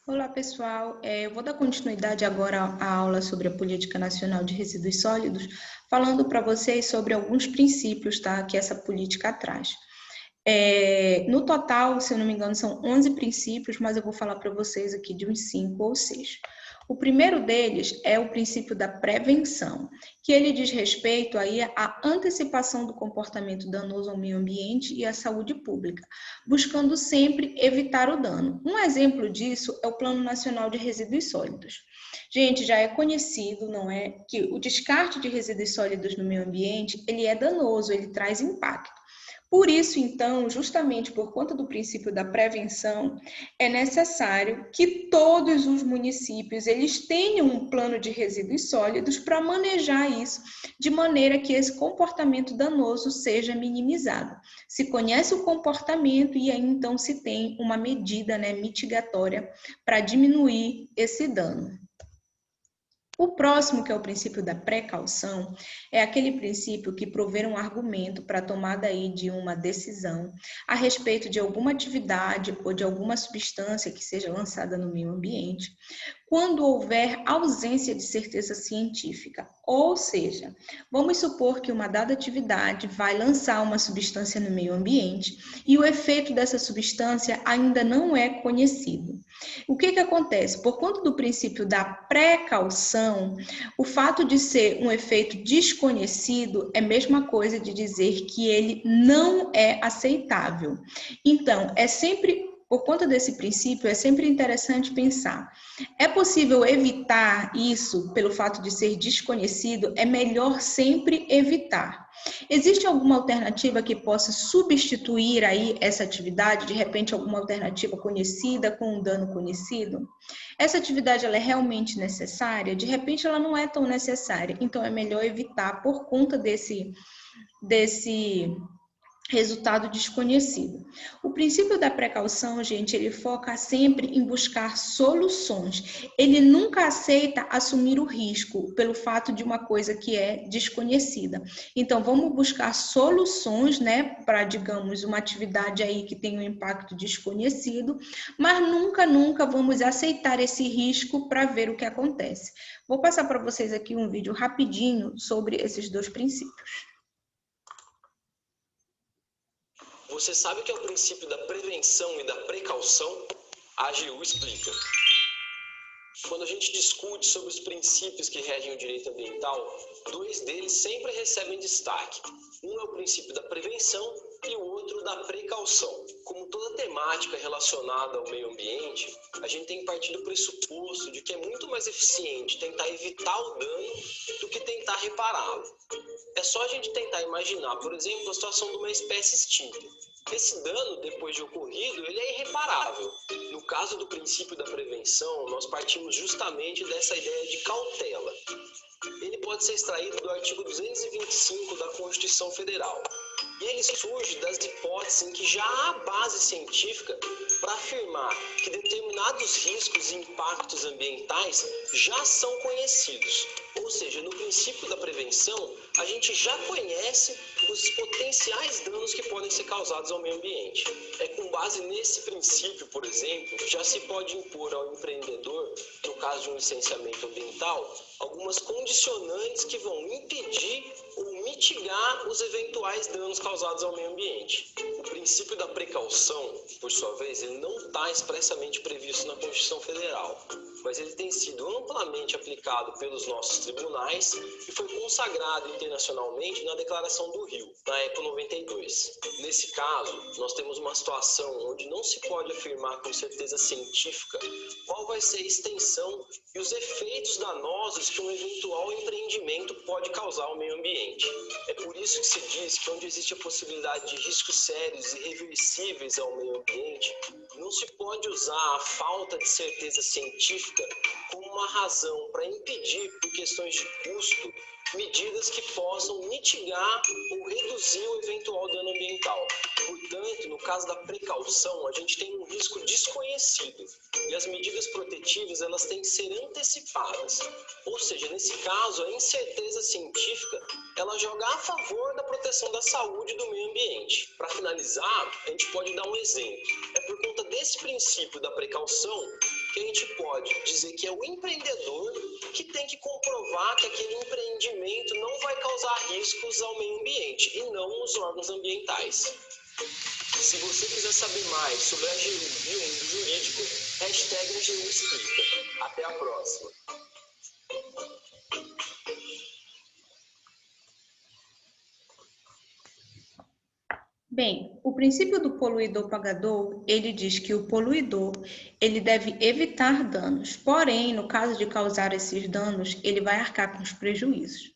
Olá, pessoal. Eu vou dar continuidade agora à aula sobre a Política Nacional de Resíduos Sólidos, falando para vocês sobre alguns princípios, tá, que essa política traz. No total, se eu não me engano, são 11 princípios, mas eu vou falar para vocês aqui de uns 5 ou 6. O primeiro deles é o princípio da prevenção, que ele diz respeito aí à antecipação do comportamento danoso ao meio ambiente e à saúde pública, buscando sempre evitar o dano. Um exemplo disso é o Plano Nacional de Resíduos Sólidos. Gente, já é conhecido, não é, que o descarte de resíduos sólidos no meio ambiente, ele é danoso, ele traz impacto. Por isso, então, justamente por conta do princípio da prevenção, é necessário que todos os municípios eles tenham um plano de resíduos sólidos para manejar isso, de maneira que esse comportamento danoso seja minimizado. Se conhece o comportamento e aí então se tem uma medida, mitigatória para diminuir esse dano. O próximo, que é o princípio da precaução, é aquele princípio que provê um argumento para a tomada aí de uma decisão a respeito de alguma atividade ou de alguma substância que seja lançada no meio ambiente, quando houver ausência de certeza científica. Ou seja, vamos supor que uma dada atividade vai lançar uma substância no meio ambiente e o efeito dessa substância ainda não é conhecido. O que acontece? Por conta do princípio da precaução, o fato de ser um efeito desconhecido é a mesma coisa de dizer que ele não é aceitável. Então, por conta desse princípio, é sempre interessante pensar: é possível evitar isso pelo fato de ser desconhecido? É melhor sempre evitar. Existe alguma alternativa que possa substituir aí essa atividade? De repente, alguma alternativa conhecida com um dano conhecido? Essa atividade ela é realmente necessária? De repente, ela não é tão necessária. Então, é melhor evitar por conta desse resultado desconhecido. O princípio da precaução, gente, ele foca sempre em buscar soluções. Ele nunca aceita assumir o risco pelo fato de uma coisa que é desconhecida. Então, vamos buscar soluções, para, digamos, uma atividade aí que tem um impacto desconhecido, mas nunca vamos aceitar esse risco para ver o que acontece. Vou passar para vocês aqui um vídeo rapidinho sobre esses dois princípios. Você sabe o que é o princípio da prevenção e da precaução? A AGU explica. Quando a gente discute sobre os princípios que regem o direito ambiental, dois deles sempre recebem destaque. Um é o princípio da prevenção e o outro da precaução. Como toda temática relacionada ao meio ambiente, a gente tem que partir do pressuposto de que é muito mais eficiente tentar evitar o dano do que tentar repará-lo. É só a gente tentar imaginar, por exemplo, a situação de uma espécie extinta. Esse dano, depois de ocorrido, ele é irreparável. No caso do princípio da prevenção, nós partimos justamente dessa ideia de cautela. Ele pode ser extraído do artigo 225 da Constituição Federal. E ele surge das hipóteses em que já há base científica para afirmar que determinados riscos e impactos ambientais já são conhecidos. Ou seja, no princípio da prevenção, a gente já conhece os potenciais danos que podem ser causados ao meio ambiente. É com base nesse princípio, por exemplo, já se pode impor ao empreendedor, no caso de um licenciamento ambiental, algumas condicionantes que vão impedir ou mitigar os eventuais danos causados ao meio ambiente. O princípio da precaução, por sua vez, ele não está expressamente previsto na Constituição Federal, mas ele tem sido amplamente aplicado pelos nossos tribunais e foi consagrado internacionalmente na Declaração do Rio, na ECO 92. Nesse caso, nós temos uma situação onde não se pode afirmar com certeza científica qual vai ser a extensão e os efeitos danosos que um eventual empreendimento pode causar ao meio ambiente. É por isso que se diz que onde existe a possibilidade de riscos sérios e irreversíveis ao meio ambiente, não se pode usar a falta de certeza científica como uma razão para impedir, por questões de custo, medidas que possam mitigar ou reduzir o eventual dano ambiental. Portanto, no caso da precaução, a gente tem um risco desconhecido e as medidas protetivas elas têm que ser antecipadas. Ou seja, nesse caso, a incerteza científica ela joga a favor da proteção da saúde e do meio ambiente. Para finalizar, a gente pode dar um exemplo. É por conta desse princípio da precaução que a gente pode dizer que é o empreendedor que tem que comprovar que aquele empreendimento não vai causar riscos ao meio ambiente e não os órgãos ambientais. Se você quiser saber mais sobre a AGU e o mundo jurídico, hashtag AGU Explica. Até a próxima. Bem, o princípio do poluidor-pagador, ele diz que o poluidor, ele deve evitar danos, porém, no caso de causar esses danos, ele vai arcar com os prejuízos.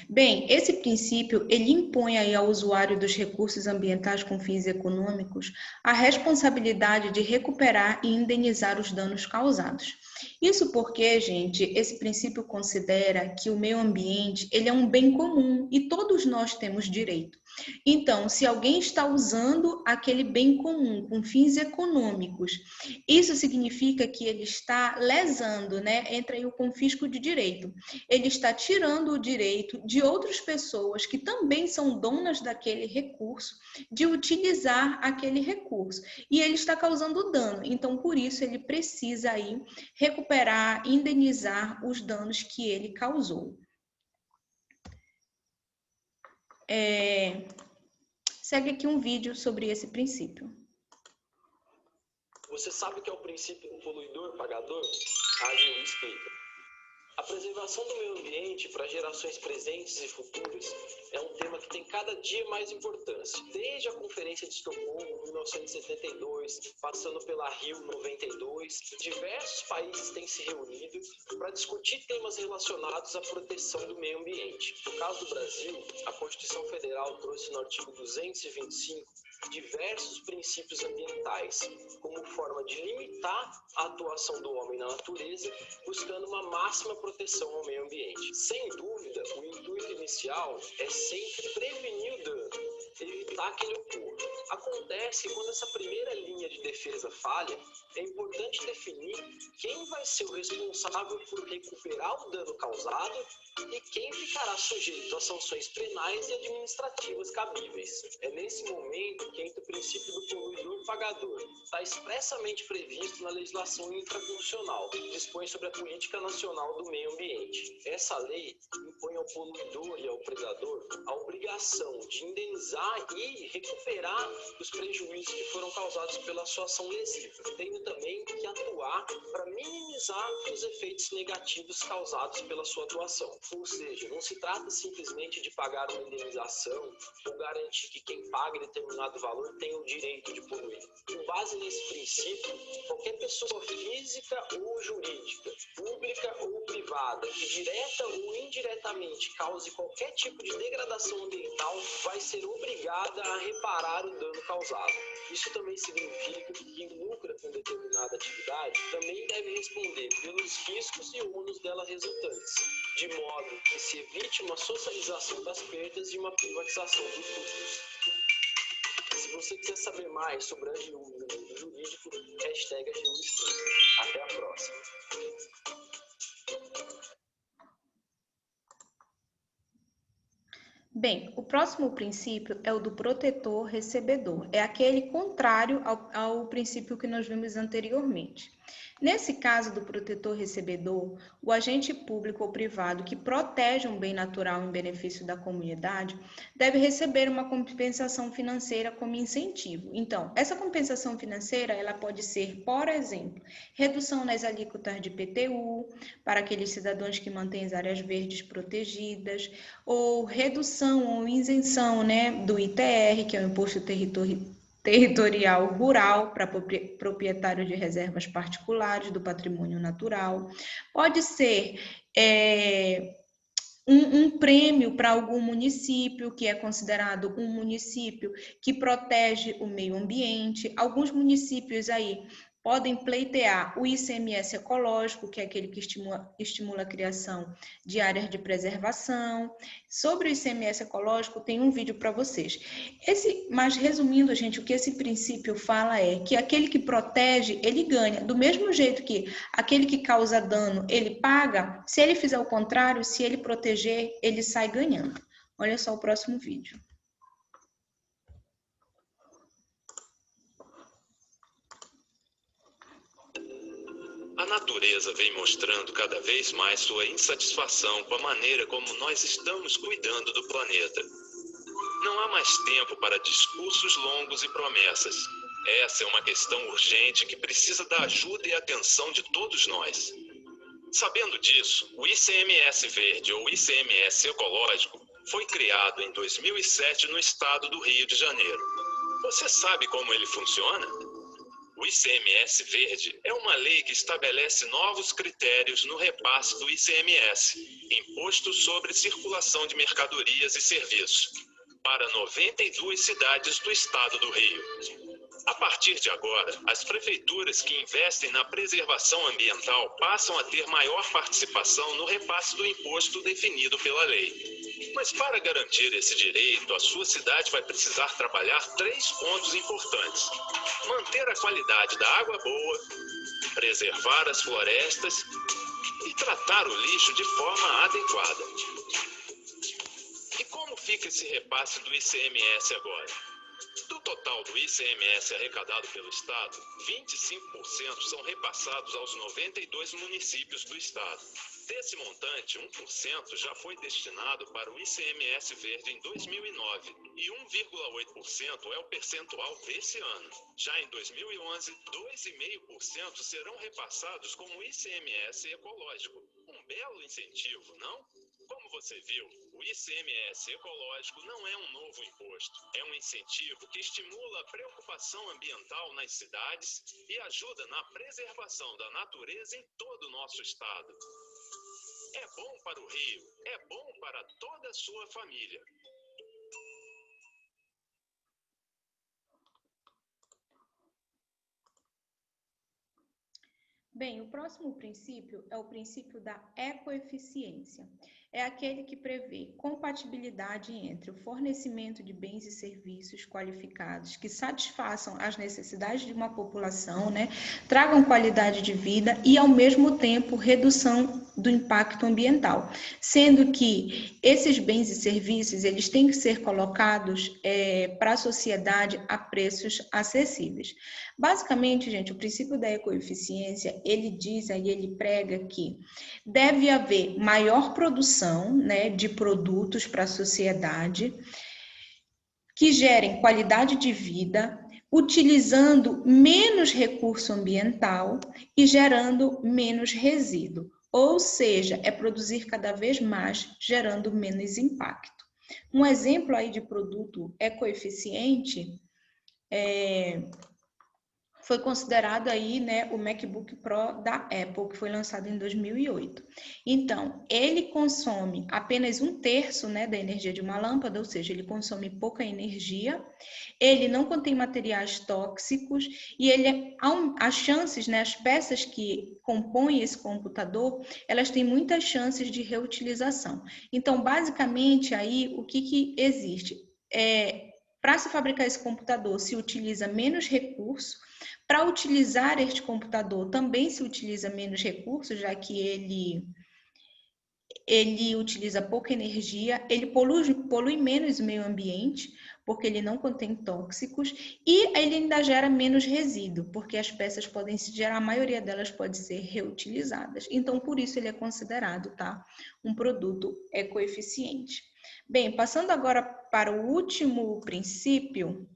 Bem, esse princípio, ele impõe aí ao usuário dos recursos ambientais com fins econômicos a responsabilidade de recuperar e indenizar os danos causados. Isso porque, gente, esse princípio considera que o meio ambiente, ele é um bem comum e todos nós temos direito. Então, se alguém está usando aquele bem comum com fins econômicos, isso significa que ele está lesando, né? Entra aí o confisco de direito. Ele está tirando o direito de outras pessoas que também são donas daquele recurso de utilizar aquele recurso. E ele está causando dano. Então, por isso, ele precisa aí recuperar, indenizar os danos que ele causou. Segue aqui um vídeo sobre esse princípio. Você sabe o que é o princípio do poluidor-pagador? A AGU explica. A preservação do meio ambiente para gerações presentes e futuras é um tema que tem cada dia mais importância. Desde a Conferência de Estocolmo, em 1972, passando pela Rio 92, diversos países têm se reunido para discutir temas relacionados à proteção do meio ambiente. No caso do Brasil, a Constituição Federal trouxe no artigo 225 diversos princípios ambientais, como forma de limitar a atuação do homem na natureza, buscando uma máxima proteção ao meio ambiente. Sem dúvida, o intuito inicial é sempre prevenir o dano, evitar que ele ocorra. Acontece que quando essa primeira linha de defesa falha, é importante definir quem vai ser o responsável por recuperar o dano causado e quem ficará sujeito a sanções penais e administrativas cabíveis. É nesse momento que entra o princípio do poluidor-pagador. Está expressamente previsto na legislação infraconstitucional, que dispõe sobre a Política Nacional do Meio Ambiente. Essa lei impõe ao poluidor e ao predador a obrigação de indenizar e recuperar os prejuízos que foram causados pela sua ação lesiva, tendo também que atuar para minimizar os efeitos negativos causados pela sua atuação. Ou seja, não se trata simplesmente de pagar uma indenização ou garantir que quem paga determinado valor tem o direito de poluir. Com base nesse princípio, qualquer pessoa física ou jurídica, pública ou privada, que direta ou indiretamente cause qualquer tipo de degradação ambiental, vai ser obrigada a reparar o dano causado. Isso também significa que quem lucra com determinada atividade também deve responder pelos riscos e ônus dela resultantes, de modo que se evite uma socialização das perdas e uma privatização dos custos. Se você quiser saber mais sobre a AGU e o mundo jurídico, hashtag AGU Explica. Até a próxima. Bem, o próximo princípio é o do protetor-recebedor. É aquele contrário ao princípio que nós vimos anteriormente. Nesse caso do protetor-recebedor, o agente público ou privado que protege um bem natural em benefício da comunidade deve receber uma compensação financeira como incentivo. Então, essa compensação financeira, ela pode ser, por exemplo, redução nas alíquotas de IPTU para aqueles cidadãos que mantêm as áreas verdes protegidas, ou redução ou isenção, né, do ITR, que é o Imposto Territorial Rural, para proprietários de reservas particulares do patrimônio natural. Pode ser um prêmio para algum município que é considerado um município que protege o meio ambiente. Alguns municípios aí podem pleitear o ICMS ecológico, que é aquele que estimula a criação de áreas de preservação. Sobre o ICMS ecológico, tem um vídeo para vocês. Mas resumindo, gente, o que esse princípio fala é que aquele que protege, ele ganha. Do mesmo jeito que aquele que causa dano, ele paga, se ele fizer o contrário, se ele proteger, ele sai ganhando. Olha só o próximo vídeo. A natureza vem mostrando cada vez mais sua insatisfação com a maneira como nós estamos cuidando do planeta. Não há mais tempo para discursos longos e promessas. Essa é uma questão urgente que precisa da ajuda e atenção de todos nós. Sabendo disso, o ICMS Verde ou ICMS Ecológico foi criado em 2007 no estado do Rio de Janeiro. Você sabe como ele funciona? O ICMS Verde é uma lei que estabelece novos critérios no repasse do ICMS, Imposto sobre Circulação de Mercadorias e Serviços, para 92 cidades do estado do Rio. A partir de agora, as prefeituras que investem na preservação ambiental passam a ter maior participação no repasse do imposto definido pela lei. Mas para garantir esse direito, a sua cidade vai precisar trabalhar 3 pontos importantes: manter a qualidade da água boa, preservar as florestas e tratar o lixo de forma adequada. E como fica esse repasse do ICMS agora? Do total do ICMS arrecadado pelo Estado, 25% são repassados aos 92 municípios do Estado. Desse montante, 1% já foi destinado para o ICMS Verde em 2009 e 1,8% é o percentual desse ano. Já em 2011, 2,5% serão repassados como ICMS Ecológico. Um belo incentivo, não? Como você viu, o ICMS Ecológico não é um novo imposto. É um incentivo que estimula a preocupação ambiental nas cidades e ajuda na preservação da natureza em todo o nosso estado. É bom para o Rio, é bom para toda a sua família. Bem, o próximo princípio é o princípio da ecoeficiência. É aquele que prevê compatibilidade entre o fornecimento de bens e serviços qualificados que satisfaçam as necessidades de uma população, tragam qualidade de vida e, ao mesmo tempo, redução do impacto ambiental, sendo que esses bens e serviços eles têm que ser colocados para a sociedade a preços acessíveis. Basicamente, gente, o princípio da ecoeficiência, ele diz aí, ele prega que deve haver maior produção, de produtos para a sociedade que gerem qualidade de vida, utilizando menos recurso ambiental e gerando menos resíduo. Ou seja, é produzir cada vez mais, gerando menos impacto. Um exemplo aí de produto ecoeficiente foi considerado aí, o MacBook Pro da Apple, que foi lançado em 2008. Então, ele consome apenas 1/3, da energia de uma lâmpada, ou seja, ele consome pouca energia, ele não contém materiais tóxicos e as chances, as peças que compõem esse computador, elas têm muitas chances de reutilização. Então, basicamente, aí, o que existe? Para se fabricar esse computador, se utiliza menos recurso. Para utilizar este computador, também se utiliza menos recursos, já que ele utiliza pouca energia, ele polui menos o meio ambiente, porque ele não contém tóxicos, e ele ainda gera menos resíduo, porque as peças podem se gerar, a maioria delas pode ser reutilizadas. Então, por isso ele é considerado, um produto ecoeficiente. Bem, passando agora para o último princípio,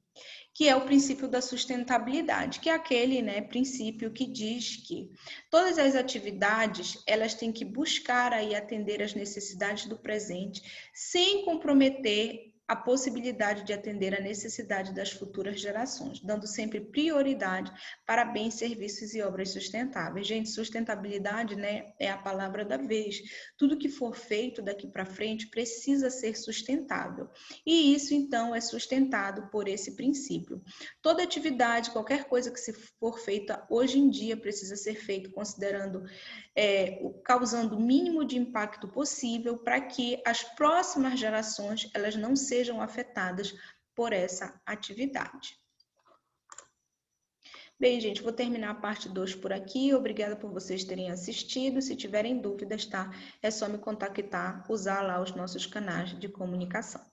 que é o princípio da sustentabilidade, que é aquele princípio que diz que todas as atividades elas têm que buscar aí atender às necessidades do presente, sem comprometer a possibilidade de atender a necessidade das futuras gerações, dando sempre prioridade para bens, serviços e obras sustentáveis. Gente, sustentabilidade, é a palavra da vez. Tudo que for feito daqui para frente precisa ser sustentável. E isso, então, é sustentado por esse princípio. Toda atividade, qualquer coisa que se for feita hoje em dia precisa ser feito considerando, causando o mínimo de impacto possível para que as próximas gerações elas não sejam afetadas por essa atividade. Bem, gente, vou terminar a parte 2 por aqui. Obrigada por vocês terem assistido. Se tiverem dúvidas, é só me contactar, usar lá os nossos canais de comunicação.